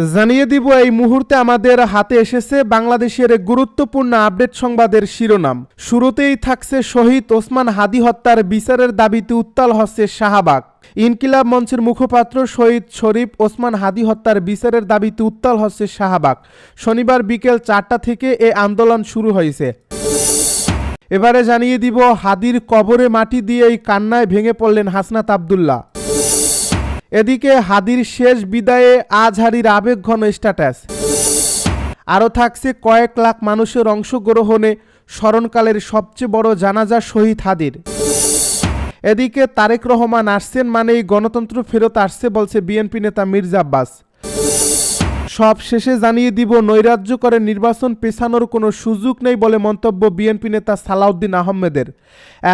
জানিয়ে দিব এই মুহূর্তে আমাদের হাতে এসেছে বাংলাদেশের গুরুত্বপূর্ণ আপডেট সংবাদের শিরোনাম। শুরুতেই থাকছে শহীদ ওসমান হাদি হত্যার বিচারের দাবিতে উত্তাল হচ্ছে শাহবাগ। ইনকিলাব মঞ্চের মুখপাত্র শহীদ শরীফ ওসমান হাদি হত্যার বিচারের দাবিতে উত্তাল হচ্ছে শাহবাগ। শনিবার বিকেল 4টা থেকে এ আন্দোলন শুরু হয়েছে। এবারে জানিয়ে দিব হাদির কবরে মাটি দিয়েই কান্নায় ভেঙে পড়লেন হাসনাত আব্দুল্লাহ। এদিকে হাদির শেষ বিদায়ে আজহারীর আবেগঘন স্ট্যাটাস। আরও থাকছে কয়েক লাখ মানুষের অংশগ্রহণে স্মরণকালের সবচেয়ে বড় জানাজা শহীদ হাদির। এদিকে তারেক রহমান আসছেন মানেই গণতন্ত্র ফেরত আসছে বলছে বিএনপি নেতা মির্জা আব্বাস। সব শেষে জানিয়ে দিব নৈরাজ্য করে নির্বাচন পেছানোর কোনো সুযোগ নেই বলে মন্তব্য বিএনপি নেতা সালাউদ্দিন আহমেদের।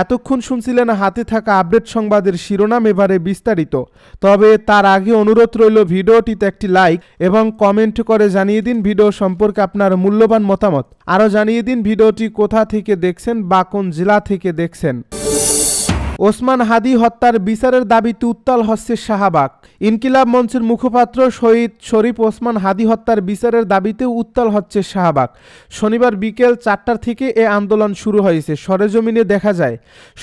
এতক্ষণ শুনছিলেন হাতে থাকা আপডেট সংবাদের শিরোনাম, এবারে বিস্তারিত। তবে তার আগে অনুরোধ রইল ভিডিওটিতে একটি লাইক এবং কমেন্ট করে জানিয়ে দিন ভিডিও সম্পর্কে আপনার মূল্যবান মতামত। আরও জানিয়ে দিন ভিডিওটি কোথা থেকে দেখছেন বা কোন জেলা থেকে দেখছেন। ওসমান হাদি হত্যার বিচারের দাবিতে উত্তাল হচ্ছে শাহবাগ। ইনকিলাব মঞ্চের মুখপাত্র শহীদ শরীফ ওসমান হাদি হত্যার বিচারের দাবিতে উত্তাল হচ্ছে শাহবাগ। শনিবার বিকেল 4টার থেকে এ আন্দোলন শুরু হয়েছে। সরেজমিনে দেখা যায়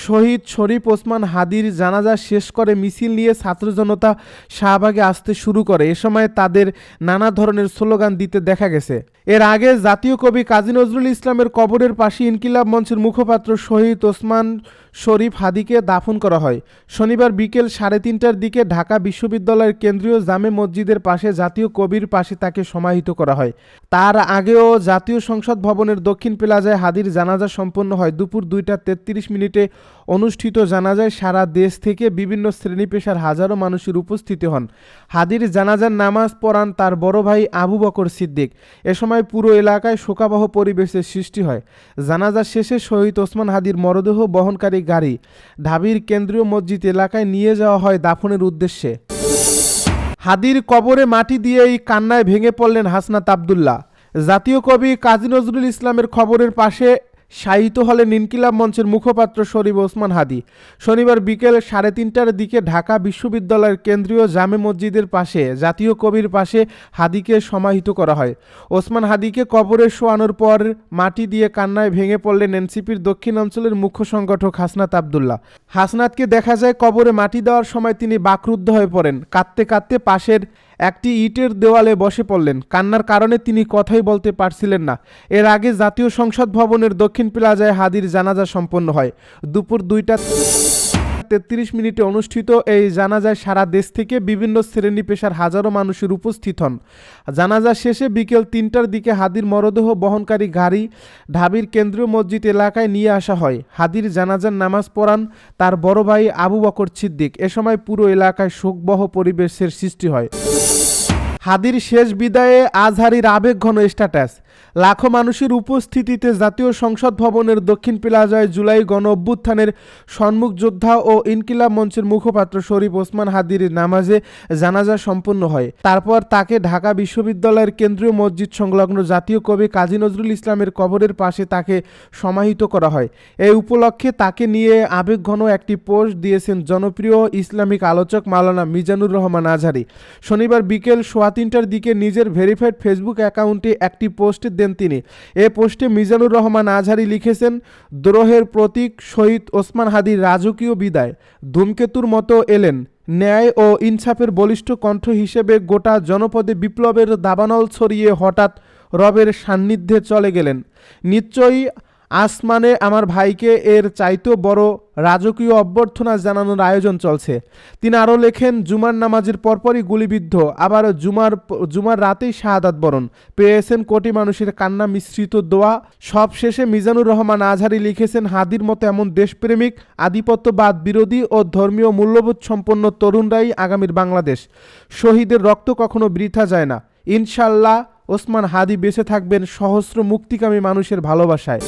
শহীদ শরীফ ওসমান হাদির জানাজা শেষ করে মিছিল নিয়ে ছাত্র জনতা শাহবাগে আসতে শুরু করে। এ সময় তাদের নানা ধরনের স্লোগান দিতে দেখা গেছে। এর আগে জাতীয় কবি কাজী নজরুল ইসলামের কবরের পাশে ইনকিলাব মঞ্চের মুখপাত্র শহীদ ওসমান শরীফ হাদিকে দাফন করা হয়। শনিবার বিকেল 3:30টার দিকে ঢাকা বিশ্ববিদ্যালয়ের কেন্দ্রীয় জামে মসজিদের পাশে জাতীয় কবির পাশে তাকে সমাহিত করা হয়। তার আগেও জাতীয় সংসদ ভবনের দক্ষিণ প্লাজায় হাদির জানাজা সম্পন্ন হয়। দুপুর 2:33 অনুষ্ঠিত জানাজায় সারা দেশ থেকে বিভিন্ন শ্রেণী পেশার হাজারো মানুষের উপস্থিতি হন। হাদির জানাজার নামাজ পড়ান তার বড় ভাই আবু বকর সিদ্দিক। এ সময় পুরো এলাকায় শোকাবহ পরিবেশের সৃষ্টি হয়। জানাজা শেষে শহীদ ওসমান হাদির মরদেহ বহনকারী গাড়ি ঢাবির কেন্দ্রীয় মসজিদ এলাকায় নিয়ে যাওয়া হয় দাফনের উদ্দেশ্যে। হাদির কবরে মাটি দিয়েই কান্নায় ভেঙে পড়লেন হাসনাত আব্দুল্লাহ। জাতীয় কবি কাজী নজরুল ইসলামের কবরের পাশে শায়িত হলেন ইনকিলাব মঞ্চের মুখপাত্র শরীফ ওসমান হাদি। শনিবার বিকেল 3:30টার দিকে ঢাকা বিশ্ববিদ্যালয়ের কেন্দ্রীয় জামে মসজিদের পাশে জাতীয় কবির পাশে হাদিকে সমাহিত করা হয়। ওসমান হাদিকে কবরে শোয়ানোর পর মাটি দিয়ে কান্নায় ভেঙে পড়লেন এনসিপির দক্ষিণ অঞ্চলের মুখ্য সংগঠক হাসনাত আব্দুল্লাহ। হাসনাতকে দেখা যায় কবরে মাটি দেওয়ার সময় তিনি বাকরুদ্ধ হয়ে পড়েন। কাঁদতে কাঁদতে পাশের একটি ইটের দেওয়ালে বসে পড়লেন। কান্নার কারণে তিনি কথাই বলতে পারছিলেন না। এর আগে জাতীয় সংসদ ভবনের দক্ষিণ প্লাজায় হাদির জানাজা সম্পন্ন হয়। দুপুর 2:33 অনুষ্ঠিত এই জানাজায় সারা দেশ থেকে বিভিন্ন শ্রেণী পেশার হাজারো মানুষের উপস্থিত হন। জানাজা শেষে বিকেল 3টার দিকে হাদির মরদেহ বহনকারী গাড়ি ঢাবির কেন্দ্রীয় মসজিদ এলাকায় নিয়ে আসা হয়। হাদির জানাজার নামাজ পড়ান তার বড় ভাই আবু বকর সিদ্দিক। এ সময় পুরো এলাকায় শোকবহ পরিবেশের সৃষ্টি হয়। হাদির শেষ বিদায়ে আজহারীর আবেগঘন স্ট্যাটাস। লাখো মানুষের উপস্থিতিতে জাতীয় সংসদ ভবনের দক্ষিণ প্লাজায় জুলাই গণ অভ্যুত্থানের সম্মুখ যোদ্ধা ও ইনকিলাব মঞ্চের মুখপাত্র শরীফ ওসমান হাদির নামাজে জানাজা সম্পন্ন হয়। তারপর তাকে ঢাকা বিশ্ববিদ্যালয়ের কেন্দ্রীয় মসজিদ সংলগ্ন জাতীয় কবি কাজী নজরুল ইসলামের কবরের পাশে তাকে সমাহিত করা হয়। এই উপলক্ষে তাকে নিয়ে আবেগঘন একটি পোস্ট দিয়েছেন জনপ্রিয় ইসলামিক আলোচক মাওলানা মিজানুর রহমান আজহারী। শনিবার বিকেল 3:15টার দিকে নিজের ভেরিফাইড ফেসবুক অ্যাকাউন্টে একটি পোস্ট দেন তিনি। এ পোস্টে মিজানুর রহমান আজহারী লিখেছেন, দ্রোহের প্রতীক শহীদ ওসমান হাদির রাজকীয় বিদায় ধূমকেতুর মতো এলেন। ন্যায় ও ইনসাফের বলিষ্ঠ কণ্ঠ হিসেবে গোটা জনপদে বিপ্লবের দাবানল ছড়িয়ে হঠাৎ রবের সান্নিধ্যে চলে গেলেন। নিশ্চয়ই আসমানে আমার ভাইকে এর চাইতেও বড় রাজকীয় অভ্যর্থনা জানানোর আয়োজন চলছে। তিনি আরও লেখেন, জুমার নামাজের পরপরই গুলিবিদ্ধ, আবার জুমার রাতেই শাহাদাত বরণ, পেয়েছেন কোটি মানুষের কান্না মিশ্রিত দোয়া। সব শেষে মিজানুর রহমান আজহারী লিখেছেন, হাদির মতো এমন দেশপ্রেমিক, আধিপত্যবাদ বিরোধী ও ধর্মীয় মূল্যবোধ সম্পন্ন তরুণরাই আগামীর বাংলাদেশ। শহীদের রক্ত কখনো বৃথা যায় না। ইনশাল্লাহ ওসমান হাদি বেঁচে থাকবেন সহস্র মুক্তিকামী মানুষের ভালোবাসায়।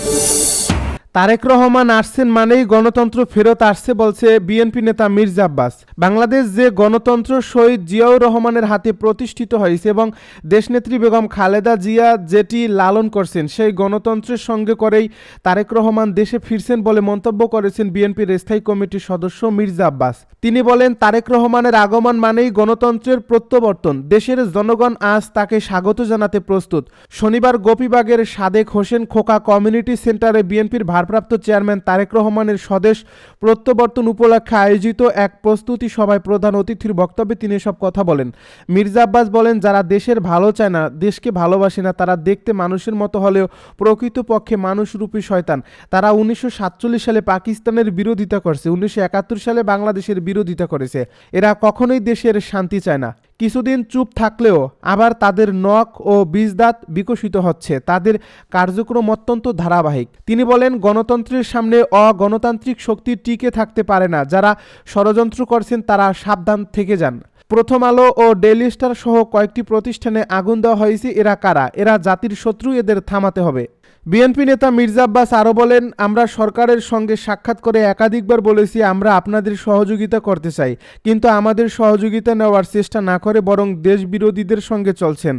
তারেক রহমান আসছেন মানেই গণতন্ত্র ফেরত আসছে বলছে বিএনপি নেতা মির্জা আব্বাস। বাংলাদেশ যে গণতন্ত্র শহীদ জিয়াউর রহমানের হাতে প্রতিষ্ঠিত হয়েছে এবং দেশনেত্রী বেগম খালেদা জিয়া যেটি লালন করছেন সেই গণতন্ত্রের সঙ্গে করেই তারেক রহমান দেশে ফিরছেন বলে মন্তব্য করেছেন বিএনপির স্থায়ী কমিটির সদস্য মির্জা আব্বাস। তিনি বলেন, তারেক রহমানের আগমন মানেই গণতন্ত্রের প্রত্যাবর্তন। দেশের জনগণ আজ তাকে স্বাগত জানাতে প্রস্তুত। শনিবার গোপীবাগের সাদেক হোসেন খোকা কমিউনিটি সেন্টারে বিএনপির ভারপ্রাপ্ত চেয়ারম্যান তারেক রহমানের স্বদেশ প্রত্যাবর্তন উপলক্ষে আয়োজিত এক প্রস্তুতি সভায় প্রধান অতিথির বক্তব্যে তিনি এসব কথা বলেন। মির্জা আব্বাস বলেন, যারা দেশের ভালো চায় না, দেশকে ভালোবাসে না, তারা দেখতে মানুষের মতো হলেও প্রকৃতপক্ষে মানুষরূপী শয়তান। তারা 1947 সালে পাকিস্তানের বিরোধিতা করছে, 1971 সালে বাংলাদেশের বিরোধিতা করেছে। এরা কখনোই দেশের শান্তি চায় না। কিছুদিন চুপ থাকলেও আবার তাদের নখ ও বীজদাঁত বিকশিত হচ্ছে। তাদের কার্যক্রম অত্যন্ত ধারাবাহিক। তিনি বলেন, গণতন্ত্রের সামনে অগণতান্ত্রিক শক্তি টিকে থাকতে পারে না। যারা ষড়যন্ত্র করছেন তারা সাবধান থেকে যান। প্রথম আলো ও ডেইলি স্টার সহ কয়েকটি প্রতিষ্ঠানে আগুন দেওয়া হয়েছে। এরা কারা? এরা জাতির শত্রু, এদের থামাতে হবে। বিএনপি নেতা মির্জা আব্বাস আরও বলেন, আমরা সরকারের সঙ্গে সাক্ষাৎ করে একাধিকবার বলেছি আমরা আপনাদের সহযোগিতা করতে চাই, কিন্তু আমাদের সহযোগিতা নেওয়ার চেষ্টা না করে বরং দেশ বিরোধীদের সঙ্গে চলছেন।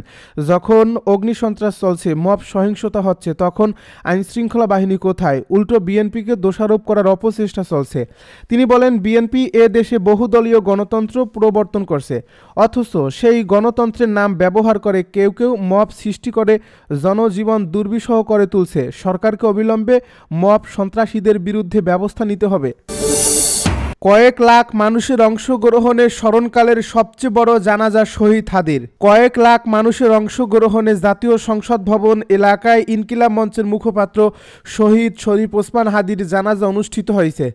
যখন অগ্নিসন্ত্রাস চলছে, মব সহিংসতা হচ্ছে, তখন আইনশৃঙ্খলা বাহিনী কোথায়? উল্টো বিএনপিকে দোষারোপ করার অপচেষ্টা চলছে। তিনি বলেন, বিএনপি এ দেশে বহুদলীয় গণতন্ত্র প্রবর্তন করছে, অথচ সেই গণতন্ত্রের নাম ব্যবহার করে কেউ কেউ মব সৃষ্টি করে জনজীবন দুর্বিষহ করে তুলছে। সরকারকে অবিলম্বে মব সন্ত্রাসীদের বিরুদ্ধে ব্যবস্থা নিতে হবে। কয়েক লাখ মানুষের অংশগ্রহণে স্মরণকালের সবচেয়ে বড় জানাজা শহীদ হাদির। কয়েক লাখ মানুষের অংশগ্রহণে জাতীয় সংসদ ভবন এলাকায় ইনকিলাব মঞ্চের মুখপাত্র শহীদ শরীফ ওসমান হাদির জানাজা অনুষ্ঠিত হয়েছে।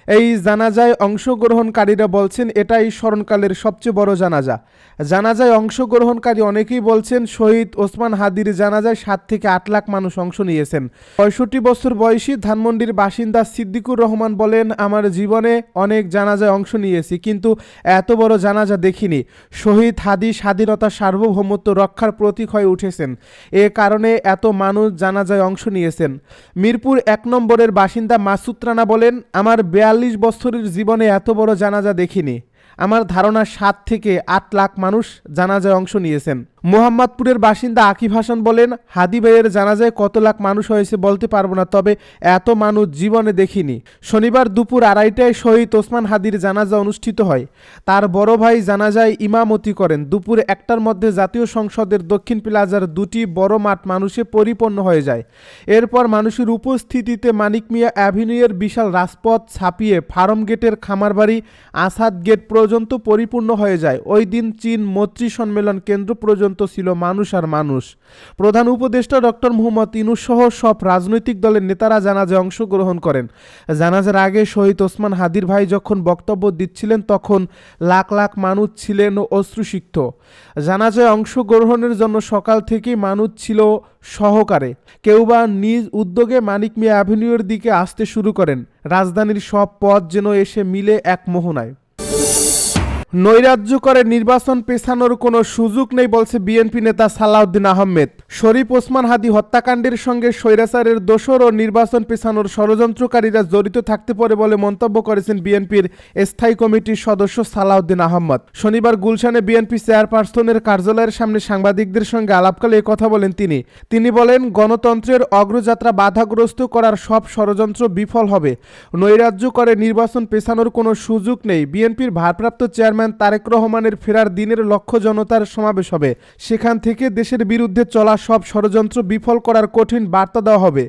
এই জানাজায় অংশগ্রহণকারীরা বলছেন এটাই স্মরণকালের সবচেয়ে বড় জানাজা। জানাজায় অংশগ্রহণকারী অনেকেই বলছেন শহীদ ওসমান হাদির জানাজায় 7 থেকে 8 লাখ মানুষ অংশ নিয়েছেন। 65 বছর বয়সী ধানমন্ডির বাসিন্দা সিদ্দিকুর রহমান বলেন, আমার জীবনে অনেক জানাজায় অংশ নিয়েছি, কিন্তু এত বড় জানাজা দেখিনি। শহীদ হাদি স্বাধীনতা সার্বভৌমত্ব রক্ষার প্রতীক হয়ে উঠেছেন, এ কারণে এত মানুষ জানাজায় অংশ নিয়েছেন। মিরপুর 1 নম্বরের বাসিন্দা মাসুদ রানা বলেন, আমার 42 বছরের জীবনে এত বড় জানাজা দেখিনি। আমার ধারণা 7 থেকে 8 লাখ মানুষ জানাজায় অংশ নিয়েছেন। মোহাম্মদপুরের বাসিন্দা আকিব হাসান বলেন, হাদি ভাইয়ের জানাজায় কত লাখ মানুষ হয়েছে বলতে পারবো না, তবে এত মানুষ জীবনে দেখিনি। শনিবার দুপুর 2:30টায় শহীদ ওসমান হাদির জানাজা অনুষ্ঠিত হয়। তার বড় ভাই জানাজায় ইমামতি করেন। দুপুর 1টার মধ্যে জাতীয় সংসদের দক্ষিণ প্লাজার 2টি বড় মাঠ মানুষে পরিপূর্ণ হয়ে যায়। এরপর মানুষের উপস্থিতিতে মানিক মিয়া অ্যাভিনিউয়ের বিশাল রাজপথ ছাপিয়ে ফার্ম গেটের খামারবাড়ি আসাদ গেট পর্যন্ত পরিপূর্ণ হয়ে যায়। ওই দিন চীন মৈত্রী সম্মেলন কেন্দ্র পর্যন্ত ছিল মানুষ আর মানুষ। প্রধান উপদেষ্টা ডক্টর মোহাম্মদ ইউনূস সহ সব রাজনৈতিক দলের নেতারা জানাজায় অংশগ্রহণ করেন। জানাজার আগে শহীদ ওসমান হাদির ভাই যখন বক্তব্য দিচ্ছিলেন তখন লাখ লাখ মানুষ ছিলেন অশ্রুসিক্ত। জানাজায় অংশগ্রহণের জন্য সকাল থেকেই মানুষ ছিল সহকারে। কেউ বা নিজ উদ্যোগে মানিক মিয়া অ্যাভিনিউর দিকে আসতে শুরু করেন। রাজধানীর সব পথ যেন এসে মিলে এক মোহনায়। নৈরাজ্য করে নির্বাচন পেছানোর কোনো সুযোগ নেই বলছে বিএনপি নেতা সালাউদ্দিন আহমেদ। শরীফ ওসমান হাদি হত্যাকাণ্ডের সঙ্গে স্বৈরাচারের দোসর ও নির্বাচন পেছানোর ষড়যন্ত্রকারীরা জড়িত থাকতে পারে বলে মন্তব্য করেছেন বিএনপির স্থায়ী কমিটির সদস্য সালাউদ্দিন আহমেদ। শনিবার গুলশানে বিএনপি চেয়ারপারসনের কার্যালয়ের সামনে সাংবাদিকদের সঙ্গে আলাপকালে কথা বলেন তিনি বলেন, গণতন্ত্রের অগ্রযাত্রা বাধাগ্রস্ত করার সব ষড়যন্ত্র বিফল হবে। নৈরাজ্য করে নির্বাচন পেছানোর কোনো সুযোগ নেই। বিএনপির ভারপ্রাপ্ত চেয়ারম্যান তারেক রহমানের ফেরার দিনের লক্ষ্য জনতার সমাবেশ হবে। সেখান থেকে দেশের বিরুদ্ধে চলা সব ষড়যন্ত্র বিফল করার কঠিন বার্তা দেওয়া হবে।